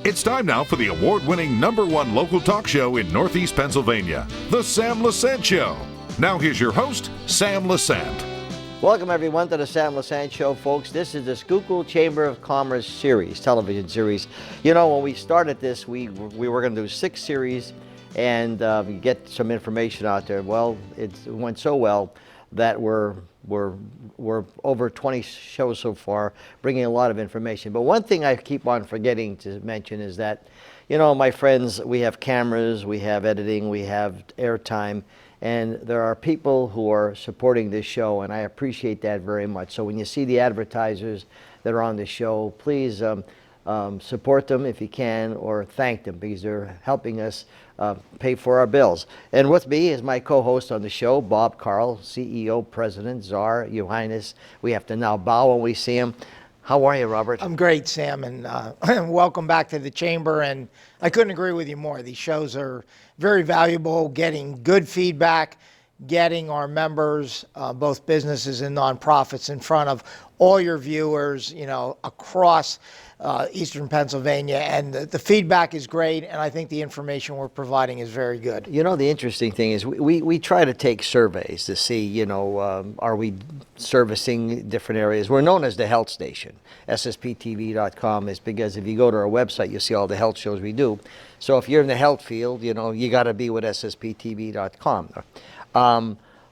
It's time now for the award-winning #1 local talk show in Northeast Pennsylvania, The Sam Lesante Show. Now here's your host, Sam Lesante. Welcome everyone to the Sam Lesante Show, folks. This is the Schuylkill Chamber of Commerce series, television series. You know, when we started this, we were going to do 6 series and get some information out there. Well, it went so well that we're over 20 shows so far, bringing a lot of information. But one thing I keep on forgetting to mention is that, you know, my friends, we have cameras, we have editing, we have airtime, and there are people who are supporting this show, and I appreciate that very much. So when you see the advertisers that are on the show, please support them if you can, or thank them, because they're helping us pay for our bills. And with me is my co-host on the show, Bob Carl, CEO, President, Czar, Your Highness. We have to now bow when we see him. How are you, Robert? I'm great, Sam, and welcome back to the Chamber. And I couldn't agree with you more. These shows are very valuable, getting good feedback, getting our members, both businesses and nonprofits, in front of all your viewers, you know, across Eastern Pennsylvania, and the feedback is great, and I think the information we're providing is very good. You know, the interesting thing is we try to take surveys to see, you know, are we servicing different areas. We're known as the health station. SSPTV.com is because if you go to our website, you'll see all the health shows we do. So if you're in the health field, you know, you got to be with SSPTV.com.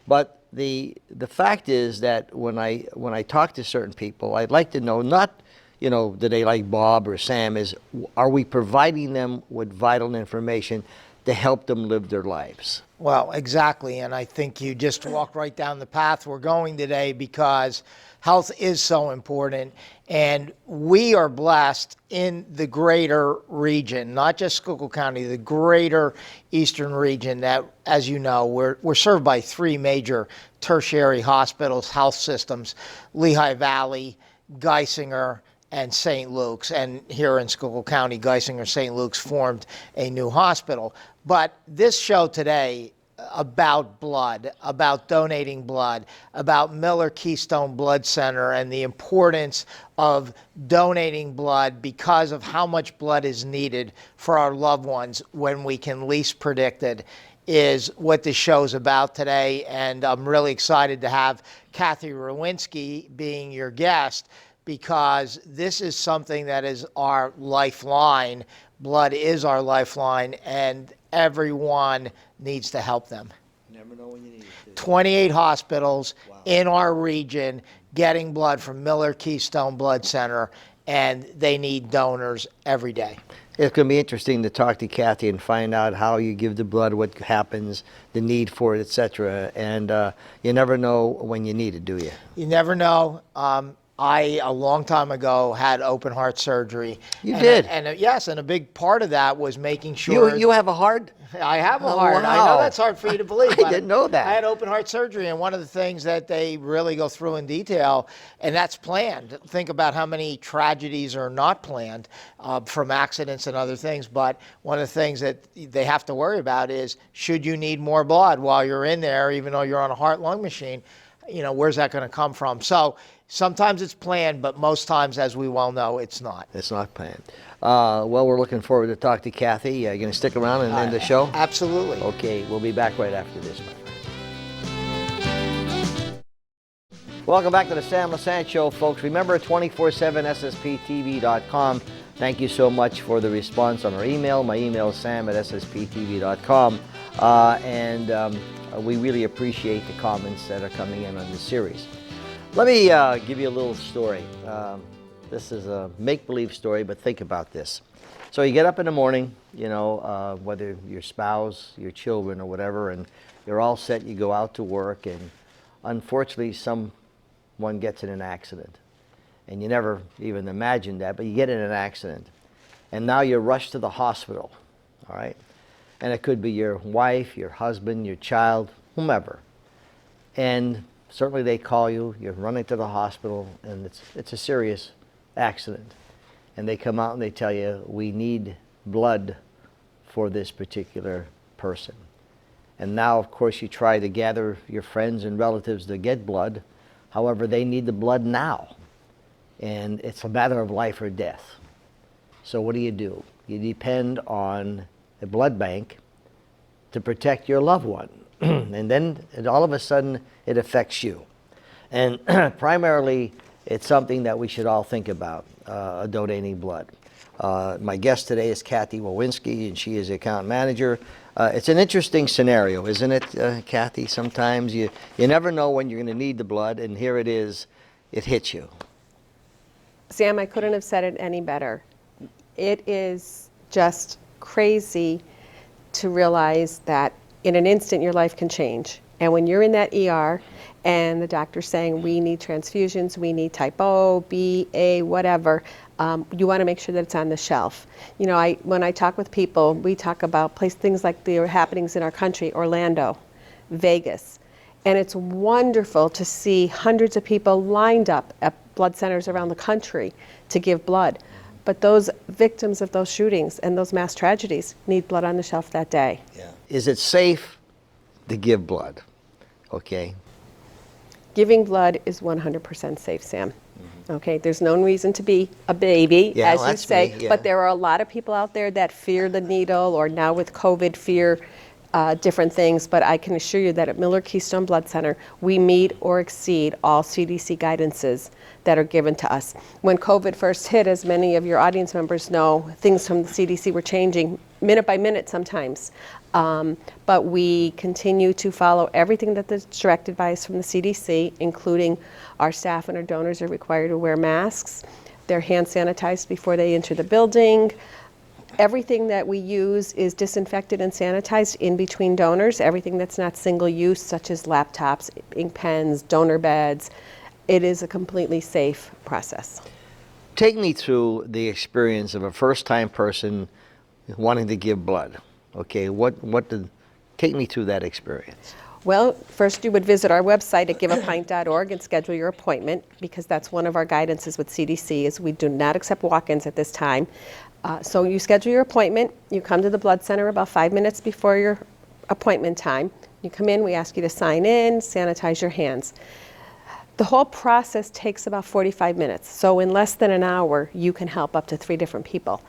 But the fact is that when I talk to certain people, I'd like to know, not, you know, do they like Bob or Sam, is are we providing them with vital information to help them live their lives? Well, exactly, and I think you just walked right down the path we're going today, because health is so important, and we are blessed in the greater region, not just Schuylkill County, the greater Eastern region, that, as you know, we're served by 3 major tertiary hospitals, health systems: Lehigh Valley, Geisinger, and St. Luke's. And here in Schuylkill County, Geisinger, St. Luke's formed a new hospital. But this show today about blood, about donating blood, about Miller Keystone Blood Center and the importance of donating blood because of how much blood is needed for our loved ones when we can least predict it, is what this show's about today. And I'm really excited to have Kathy Rowinski being your guest, because this is something that is our lifeline. Blood is our lifeline, and everyone needs to help them. Never know when you need it. 28 hospitals in our region getting blood from Miller Keystone Blood Center, and they need donors every day. It's going to be interesting to talk to Kathy and find out how you give the blood, what happens, the need for it, etc. And you never know when you need it, do you? You never know. I, a long time ago, had open heart surgery. You did? Yes, and a big part of that was making sure... You have a heart? I have a heart. Wow. I know that's hard for you to believe. I didn't know that. I had open heart surgery, and one of the things that they really go through in detail, and that's planned. Think about how many tragedies are not planned from accidents and other things, but one of the things that they have to worry about is, should you need more blood while you're in there, even though you're on a heart-lung machine, you know, where's that going to come from? So sometimes it's planned, but most times, as we well know, it's not. It's not planned. Well, we're looking forward to talk to Kathy. You going to stick around and end the show? Absolutely. Okay, we'll be back right after this, my friend. Welcome back to the Sam Lesante Show, folks. Remember, 24/7 SSPTV.com. Thank you so much for the response on our email. My email is sam@ssptv.com. We really appreciate the comments that are coming in on this series. Let me give you a little story. This is a make-believe story, but think about this. So you get up in the morning, you know, whether your spouse, your children, or whatever, and you're all set, you go out to work, and unfortunately someone gets in an accident. And you never even imagined that, but you get in an accident. And now you're rushed to the hospital, all right? And it could be your wife, your husband, your child, whomever. And certainly they call you, you're running to the hospital, and it's a serious accident. And they come out and they tell you, we need blood for this particular person. And now, of course, you try to gather your friends and relatives to get blood, However, they need the blood now, and it's a matter of life or death. So what do? You depend on a blood bank to protect your loved one. And then all of a sudden it affects you. And primarily it's something that we should all think about, donating blood. My guest today is Kathy Rowinski, and she is the account manager. It's an interesting scenario, isn't it, Kathy? Sometimes you never know when you're going to need the blood, and here it is, it hits you. Sam, I couldn't have said it any better. It is just crazy to realize that in an instant your life can change. And when you're in that ER and the doctor's saying we need transfusions, we need type O, B, A, whatever, you want to make sure that it's on the shelf. You know, when I talk with people, we talk about things like the happenings in our country, Orlando, Vegas. And it's wonderful to see hundreds of people lined up at blood centers around the country to give blood. But those victims of those shootings and those mass tragedies need blood on the shelf that day. Yeah. Is it safe to give blood? Okay. Giving blood is 100% safe, Sam. Okay, there's no reason to be a baby, Yeah, as well, you that's say, me, yeah. but there are a lot of people out there that fear the needle, or now with COVID fear different things, but I can assure you that at Miller Keystone Blood Center, we meet or exceed all CDC guidances that are given to us. When COVID first hit, as many of your audience members know, things from the CDC were changing minute by minute sometimes. But we continue to follow everything that's directed by us from the CDC, including our staff and our donors are required to wear masks. They're hand sanitized before they enter the building. Everything that we use is disinfected and sanitized in between donors. Everything that's not single use, such as laptops, ink pens, donor beds, it is a completely safe process. Take me through the experience of a first-time person wanting to give blood. Okay, take me through that experience. Well, first you would visit our website at giveapint.org and schedule your appointment, because that's one of our guidances with CDC is we do not accept walk-ins at this time. So you schedule your appointment, you come to the blood center about 5 minutes before your appointment time. You come in, we ask you to sign in, sanitize your hands. The whole process takes about 45 minutes. So in less than an hour, you can help up to 3 different people.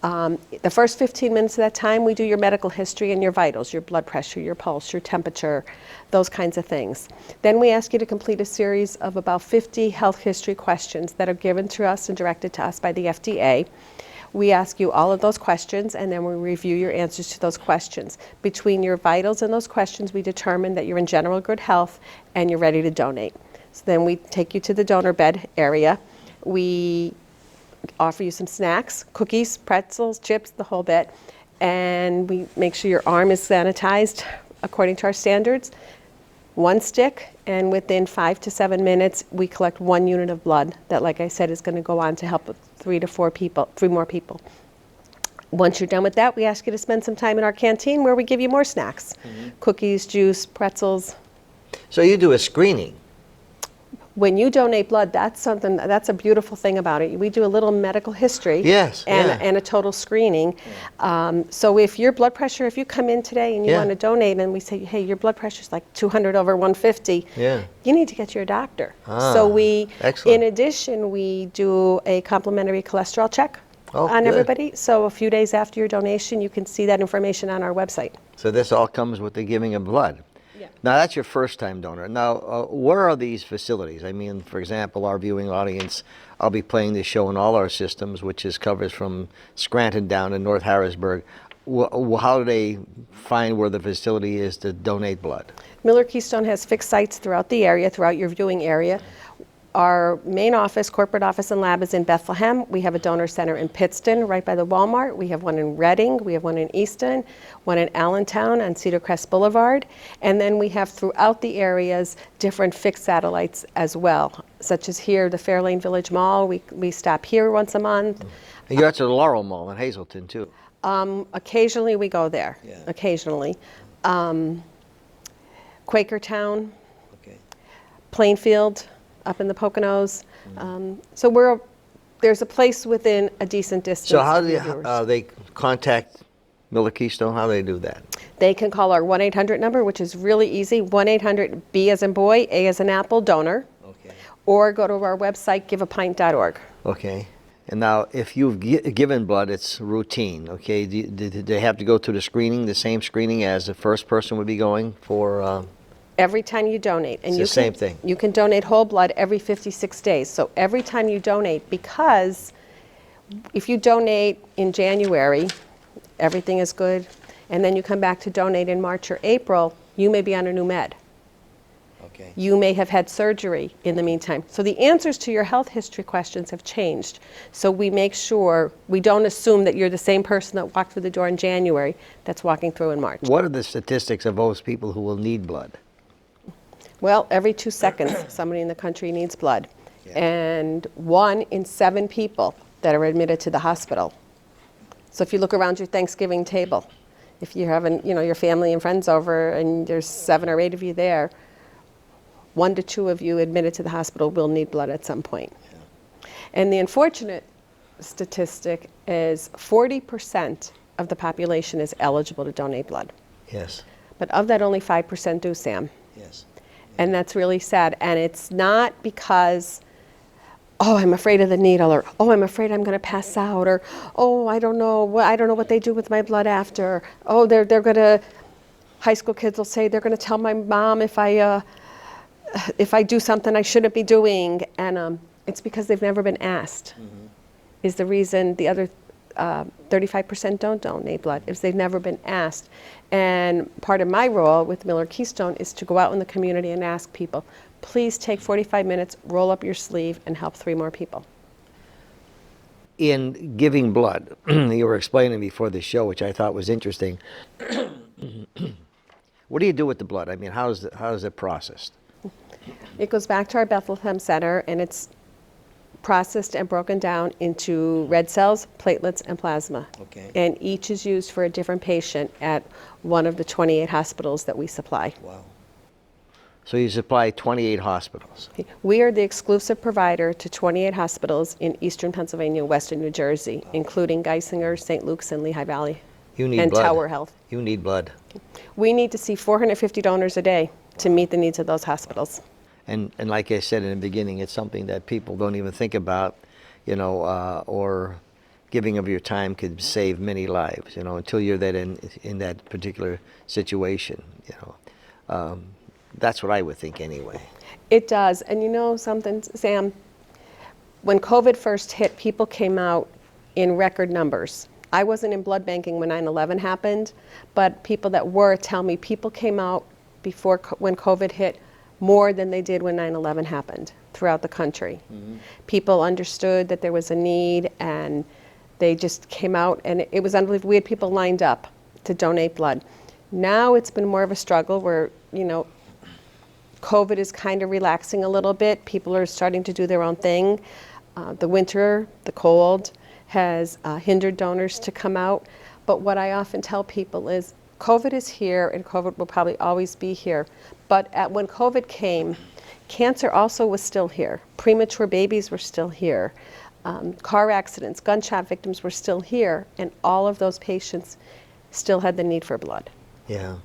The first 15 minutes of that time, we do your medical history and your vitals, your blood pressure, your pulse, your temperature, those kinds of things. Then we ask you to complete a series of about 50 health history questions that are given to us and directed to us by the FDA. We ask you all of those questions, and then we review your answers to those questions. Between your vitals and those questions, we determine that you're in general good health and you're ready to donate. So then we take you to the donor bed area. We offer you some snacks, cookies, pretzels, chips, the whole bit, and we make sure your arm is sanitized according to our standards. 1 stick, and within 5 to 7 minutes, we collect 1 unit of blood that, like I said, is going to go on to help 3 more people. Once you're done with that, we ask you to spend some time in our canteen where we give you more snacks, cookies, juice, pretzels. So you do a screening. When you donate blood, that's a beautiful thing about it. We do a little medical history and a total screening. So if your blood pressure, if you come in today and you want to donate and we say, hey, your blood pressure is like 200 over 150, you need to get to your doctor. So in addition, we do a complimentary cholesterol check on everybody. So a few days after your donation, you can see that information on our website. So this all comes with the giving of blood. Now, that's your first-time donor. Now, where are these facilities? I mean, for example, our viewing audience, I'll be playing this show in all our systems, which covers from Scranton down to North Harrisburg. How do they find where the facility is to donate blood? Miller Keystone has fixed sites throughout the area, throughout your viewing area. Our main office, corporate office and lab is in Bethlehem. We have a donor center in Pittston, right by the Walmart. We have one in Reading. We have one in Easton, one in Allentown on Cedar Crest Boulevard. And then we have throughout the areas different fixed satellites as well, such as here, the Fairlane Village Mall. We stop here once a month. And you're at the Laurel Mall in Hazleton, too. Occasionally we go there, occasionally. Quakertown, Plainfield, up in the Poconos. So there's a place within a decent distance. So how do they contact Miller Keystone? How do they do that? They can call our 1-800 number, which is really easy, 1-800-B as in boy, A as in apple, donor. or go to our website, giveapint.org. Okay. And now, if you've given blood, it's routine, okay? Do they have to go through the screening, the same screening as the first person would be going for? Every time you donate. And It's you the same thing. You can donate whole blood every 56 days. So every time you donate, because if you donate in January, everything is good, and then you come back to donate in March or April, you may be on a new med. Okay. You may have had surgery in the meantime. So the answers to your health history questions have changed. So we make sure, we don't assume that you're the same person that walked through the door in January that's walking through in March. What are the statistics of those people who will need blood? Well, every 2 seconds, somebody in the country needs blood. Yeah. And 1 in 7 people that are admitted to the hospital. So if you look around your Thanksgiving table, if you're having, your family and friends over and there's 7 or 8 of you there, 1 to 2 of you admitted to the hospital will need blood at some point. Yeah. And the unfortunate statistic is 40% of the population is eligible to donate blood. Yes. But of that, only 5% do, Sam. Yes. And that's really sad. And it's not because, oh, I'm afraid of the needle, or oh, I'm afraid I'm going to pass out, or oh, I don't know what they do with my blood after. Oh, they're going to, high school kids will say they're going to tell my mom if I do something I shouldn't be doing. And it's because they've never been asked. Mm-hmm. Is the reason the other 35% don't donate blood, is they've never been asked. And part of my role with Miller Keystone is to go out in the community and ask people, please take 45 minutes, roll up your sleeve, and help 3 more people. In giving blood, you were explaining before the show, which I thought was interesting. What do you do with the blood? I mean, how is it processed? It goes back to our Bethlehem Center, and it's processed and broken down into red cells, platelets, and plasma. Okay. And each is used for a different patient at one of the 28 hospitals that we supply. Wow. So you supply 28 hospitals. We are the exclusive provider to 28 hospitals in eastern Pennsylvania, western New Jersey, including Geisinger, St. Luke's, and Lehigh Valley. You need and blood. Tower Health. You need blood. We need to see 450 donors a day to meet the needs of those hospitals. And like I said in the beginning, it's something that people don't even think about, or giving of your time could save many lives, until you're in that particular situation, That's what I would think anyway. It does. And you know something, Sam? When COVID first hit, people came out in record numbers. I wasn't in blood banking when 9/11 happened, but people that were tell me people came out when COVID hit more than they did when 9/11 happened throughout the country. Mm-hmm. People understood that there was a need, and they just came out, and it was unbelievable. We had people lined up to donate blood. Now it's been more of a struggle where, COVID is kind of relaxing a little bit. People are starting to do their own thing. The winter, the cold, has hindered donors to come out. But what I often tell people is COVID is here, and COVID will probably always be here. But when COVID came, cancer also was still here. Premature babies were still here. Car accidents, gunshot victims were still here. And all of those patients still had the need for blood. Yeah.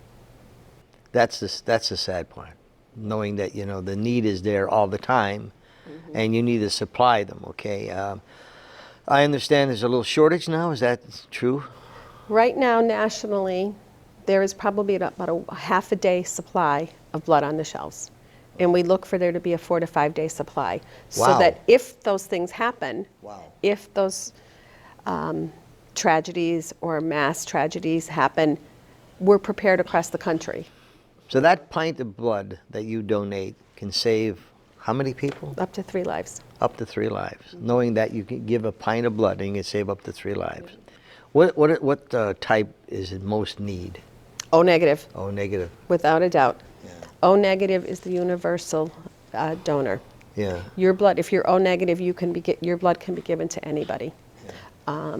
That's the sad part. Knowing that, the need is there all the time, mm-hmm. and you need to supply them, okay? I understand there's a little shortage now. Is that true? Right now, nationally, there is probably about a half a day supply of blood on the shelves. And we look for there to be a 4 to 5 day supply. Wow. So that if those things happen, wow. if those tragedies or mass tragedies happen, we're prepared across the country. So that pint of blood that you donate can save how many people? Up to 3 lives. Up to 3 lives. Knowing that you can give a pint of blood and you can save up to 3 lives. What type is it most need? O negative. O negative. Without a doubt. Yeah. O negative is the universal donor. Yeah. Your blood, if you're O negative, your blood can be given to anybody. Yeah.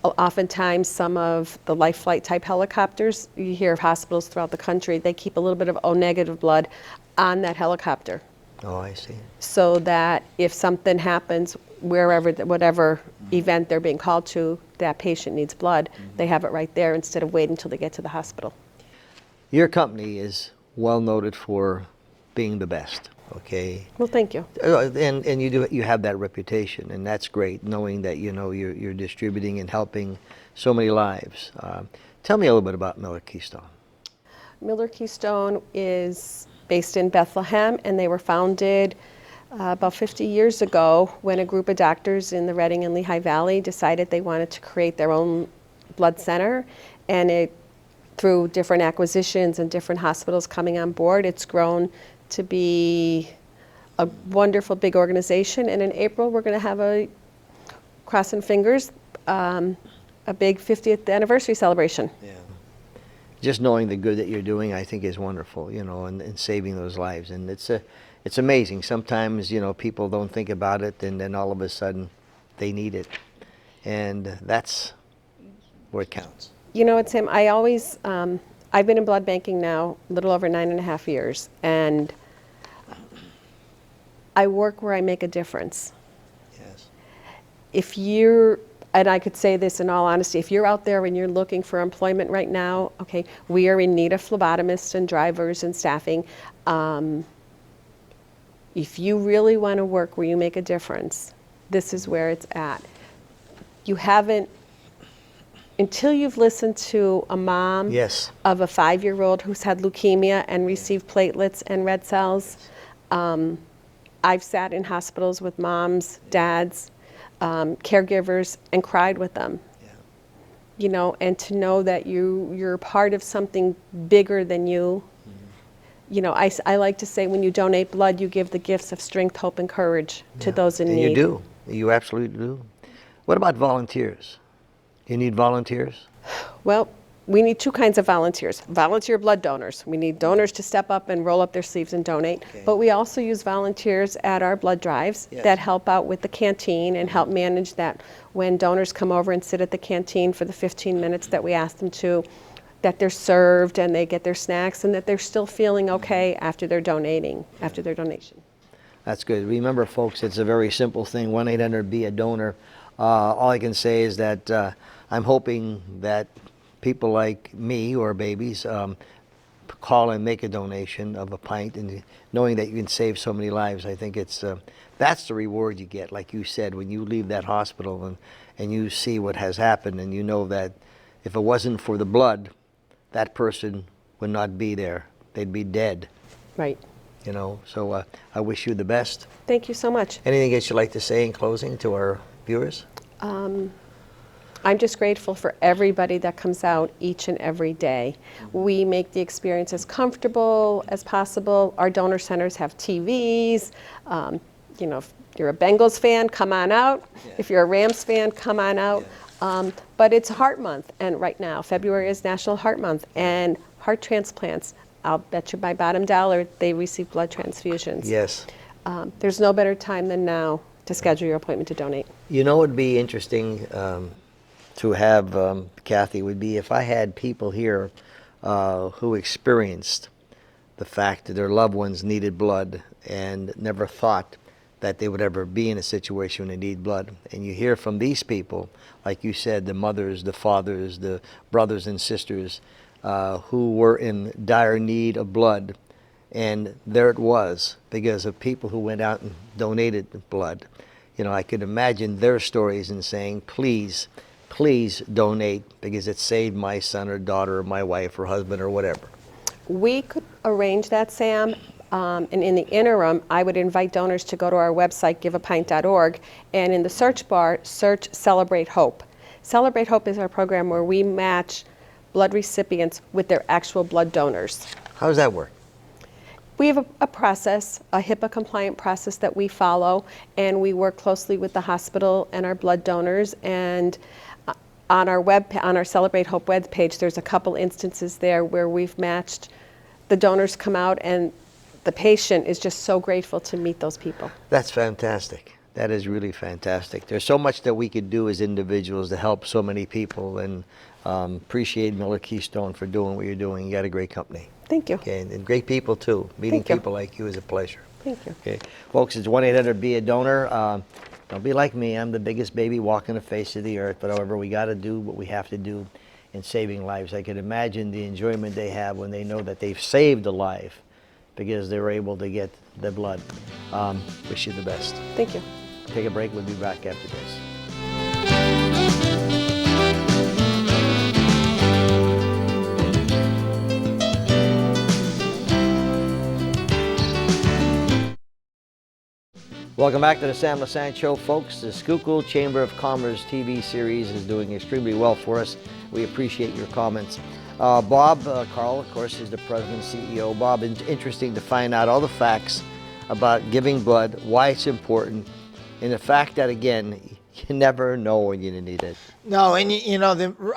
Oftentimes, some of the life flight type helicopters, you hear of hospitals throughout the country, they keep a little bit of O negative blood on that helicopter. Oh, I see. So that if something happens, whatever event they're being called to, that patient needs blood, they have it right there instead of waiting until they get to the hospital. Your company is well noted for being the best. Okay. Well, thank you. And you have that reputation, and that's great, knowing that you're distributing and helping so many lives. Tell me a little bit about Miller Keystone. Miller Keystone is based in Bethlehem, and they were founded about 50 years ago when a group of doctors in the Reading and Lehigh Valley decided they wanted to create their own blood center. And through different acquisitions and different hospitals coming on board, it's grown to be a wonderful big organization. And in April, we're going to have crossing fingers, a big 50th anniversary celebration. Yeah. Just knowing the good that you're doing, I think, is wonderful, and saving those lives. And it's amazing. Sometimes, people don't think about it, and then all of a sudden they need it. And that's where it counts. Tim, I've been in blood banking now a little over 9.5 years, and I work where I make a difference. Yes. And I could say this in all honesty, if you're out there and you're looking for employment right now, okay, we are in need of phlebotomists and drivers and staffing. If you really want to work where you make a difference, this is where it's at. Until you've listened to a mom Yes. of a 5-year-old who's had leukemia and received platelets and red cells, I've sat in hospitals with moms, dads, caregivers, and cried with them. Yeah. And to know that you're part of something bigger than you. I like to say when you donate blood, you give the gifts of strength, hope, and courage to those in need. You do. You absolutely do. What about volunteers? You need volunteers? Well, we need two kinds of volunteers. Volunteer blood donors. We need donors to step up and roll up their sleeves and donate. Okay. But we also use volunteers at our blood drives Yes. that help out with the canteen and help manage that when donors come over and sit at the canteen for the 15 minutes that we ask them to, that they're served and they get their snacks and that they're still feeling okay after they're donating, after their donation. That's good. Remember, folks, it's a very simple thing. 1-800-BE-A-DONOR. All I can say is that I'm hoping that people like me or babies call and make a donation of a pint, and knowing that you can save so many lives, I think that's the reward you get. Like you said, when you leave that hospital and you see what has happened, and you know that if it wasn't for the blood, that person would not be there. They'd be dead. Right. So I wish you the best. Thank you so much. Anything else you'd like to say in closing to our viewers? I'm just grateful for everybody that comes out each and every day. We make the experience as comfortable as possible. Our donor centers have TVs. If you're a Bengals fan, come on out. Yeah. If you're a Rams fan, come on out. Yeah. But it's Heart Month, and right now, February is National Heart Month, and heart transplants, I'll bet you my bottom dollar they receive blood transfusions. Yes. There's no better time than now to schedule your appointment to donate. It would be interesting to have, Kathy, would be if I had people here who experienced the fact that their loved ones needed blood and never thought that they would ever be in a situation when they need blood. And you hear from these people, like you said, the mothers, the fathers, the brothers and sisters who were in dire need of blood. And there it was, because of people who went out and donated blood. I could imagine their stories and saying, please donate, because it saved my son or daughter or my wife or husband or whatever. We could arrange that, Sam. And in the interim, I would invite donors to go to our website, giveapint.org, and in the search bar, search Celebrate Hope. Celebrate Hope is our program where we match blood recipients with their actual blood donors. How does that work? We have a process, a HIPAA-compliant process that we follow, and we work closely with the hospital and our blood donors. And on our Celebrate Hope webpage, there's a couple instances there where we've matched. The donors come out, and the patient is just so grateful to meet those people. That's fantastic. That is really fantastic. There's so much that we could do as individuals to help so many people, and appreciate Miller Keystone for doing what you're doing. You got a great company. Thank you. Okay, and great people too. Meeting Thank you. people like you is a pleasure. Thank you. Okay, folks, it's 1-800-BE-A-DONOR. Don't be like me. I'm the biggest baby walking the face of the earth. But however, we got to do what we have to do in saving lives. I can imagine the enjoyment they have when they know that they've saved a life, because they were able to get the blood. Wish you the best. Thank you. Take a break. We'll be back after this. Welcome back to the Sam Lesante Show, folks. The Schuylkill Chamber of Commerce TV series is doing extremely well for us. We appreciate your comments. Bob Carl, of course, is the president and CEO. Bob, it's interesting to find out all the facts about giving blood, why it's important, and the fact that, again, you never know when you need it. No, and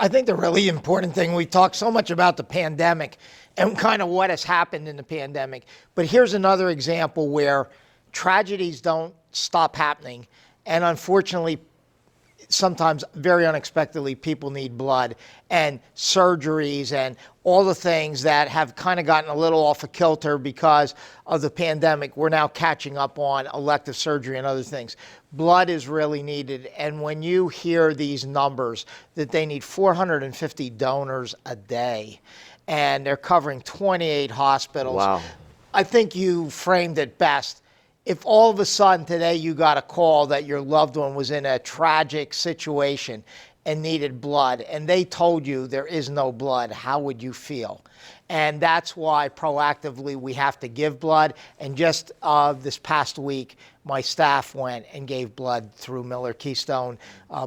I think the really important thing, we talk so much about the pandemic and kind of what has happened in the pandemic, but here's another example where tragedies don't stop happening, and unfortunately, sometimes very unexpectedly, people need blood, and surgeries and all the things that have kind of gotten a little off a kilter because of the pandemic. We're now catching up on elective surgery and other things. Blood is really needed, and when you hear these numbers that they need 450 donors a day, and they're covering 28 hospitals. Wow. I think you framed it best. If all of a sudden today you got a call that your loved one was in a tragic situation and needed blood, and they told you there is no blood, how would you feel? And that's why proactively we have to give blood. And just this past week, my staff went and gave blood through Miller Keystone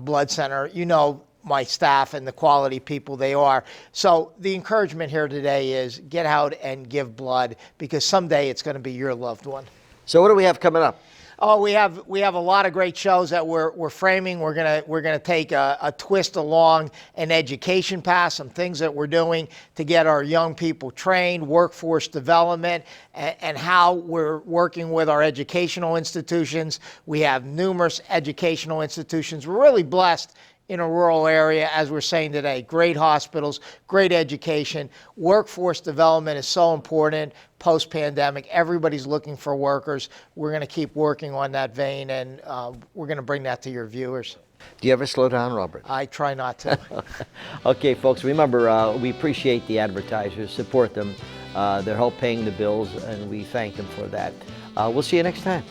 Blood Center. You know my staff and the quality people they are. So the encouragement here today is get out and give blood, because someday it's going to be your loved one. So what do we have coming up? Oh, we have a lot of great shows that we're framing. We're gonna take a twist along an education path, some things that we're doing to get our young people trained, workforce development, and how we're working with our educational institutions. We have numerous educational institutions. We're really blessed in a rural area, as we're saying today. Great hospitals, great education. Workforce development is so important post-pandemic. Everybody's looking for workers. We're going to keep working on that vein, and we're going to bring that to your viewers. Do you ever slow down, Robert? I try not to. Okay, folks, remember, we appreciate the advertisers, support them. They're help paying the bills, and we thank them for that. We'll see you next time.